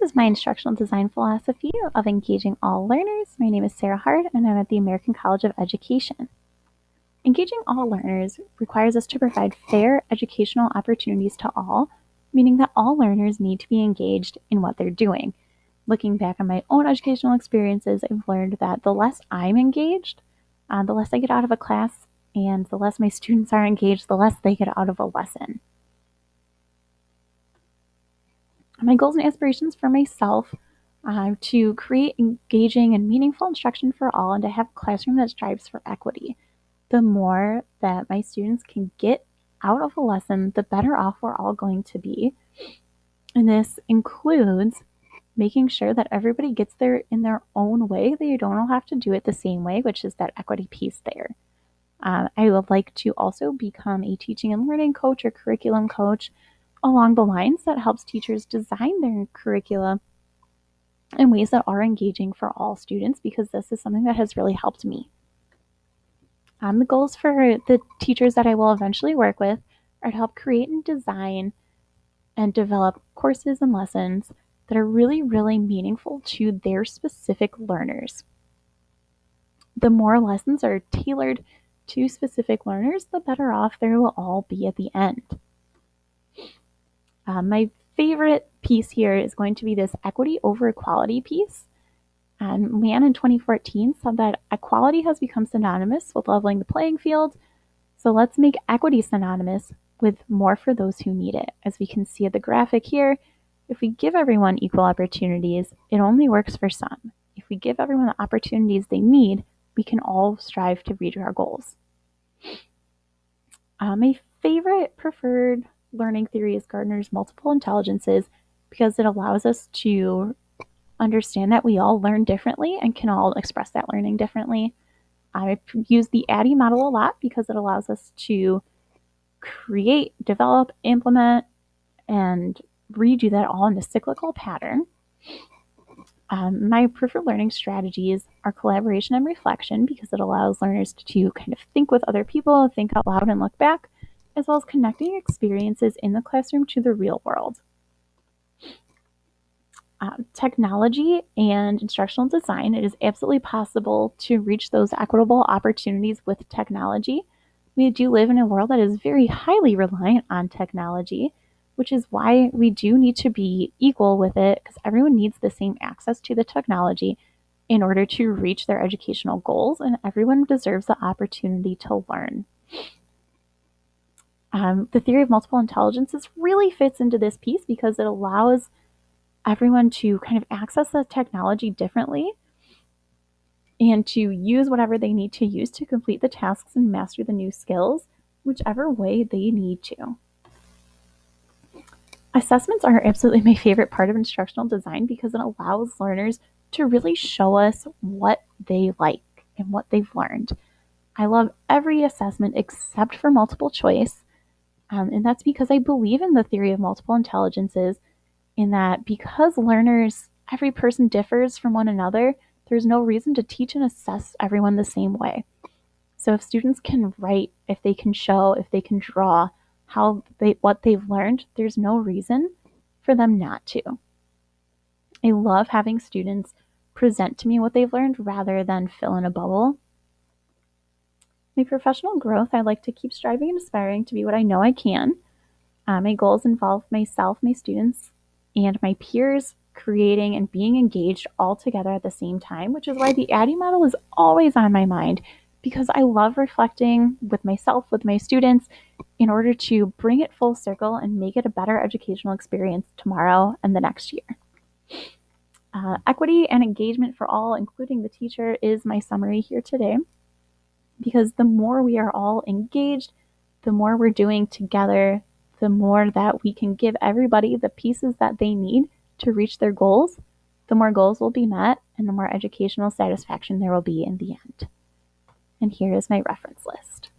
is my instructional design philosophy of engaging all learners. My name is Sarah Hart, and I'm at the American College of Education. Engaging all learners requires us to provide fair educational opportunities to all, meaning that all learners need to be engaged in what they're doing. Looking back on my own educational experiences, I've learned that the less I'm engaged, the less I get out of a class, and the less my students are engaged, the less they get out of a lesson. My goals and aspirations for myself are to create engaging and meaningful instruction for all and to have a classroom that strives for equity. The more that my students can get out of a lesson, the better off we're all going to be. And this includes making sure that everybody gets there in their own way, that you don't all have to do it the same way, which is that equity piece there. I would like to also become a teaching and learning coach or curriculum coach along the lines that helps teachers design their curricula in ways that are engaging for all students, because this is something that has really helped me. The goals for the teachers that I will eventually work with are to help create and design and develop courses and lessons that are really, really meaningful to their specific learners. The more lessons are tailored to specific learners, the better off they will all be at the end. My favorite piece here is going to be this equity over equality piece. And Mann in 2014 said that equality has become synonymous with leveling the playing field, so let's make equity synonymous with more for those who need it. As we can see at the graphic here, if we give everyone equal opportunities, it only works for some. If we give everyone the opportunities they need, we can all strive to reach our goals. My favorite preferred learning theory is Gardner's multiple intelligences, because it allows us to understand that we all learn differently and can all express that learning differently. I use the ADDIE model a lot because it allows us to create, develop, implement, and redo that all in a cyclical pattern. My preferred learning strategies are collaboration and reflection, because it allows learners to kind of think with other people, think out loud, and look back, as well as connecting experiences in the classroom to the real world. Technology and instructional design, it is absolutely possible to reach those equitable opportunities with technology. We do live in a world that is very highly reliant on technology, which is why we do need to be equal with it, because everyone needs the same access to the technology in order to reach their educational goals, and everyone deserves the opportunity to learn. The theory of multiple intelligences really fits into this piece because it allows everyone to kind of access the technology differently and to use whatever they need to use to complete the tasks and master the new skills, whichever way they need to. Assessments are absolutely my favorite part of instructional design because it allows learners to really show us what they like and what they've learned. I love every assessment except for multiple choice, and that's because I believe in the theory of multiple intelligences, in that because learners, every person differs from one another, there's no reason to teach and assess everyone the same way. So if students can write, if they can show, if they can draw what they've learned, there's no reason for them not to. I love having students present to me what they've learned rather than fill in a bubble. My professional growth, I like to keep striving and aspiring to be what I know I can. My goals involve myself, my students, and my peers creating and being engaged all together at the same time, which is why the ADDIE model is always on my mind, because I love reflecting with myself, with my students, in order to bring it full circle and make it a better educational experience tomorrow and the next year. Equity and engagement for all, including the teacher, is my summary here today, because the more we are all engaged, the more we're doing together, the more that we can give everybody the pieces that they need to reach their goals, the more goals will be met and the more educational satisfaction there will be in the end. And here is my reference list.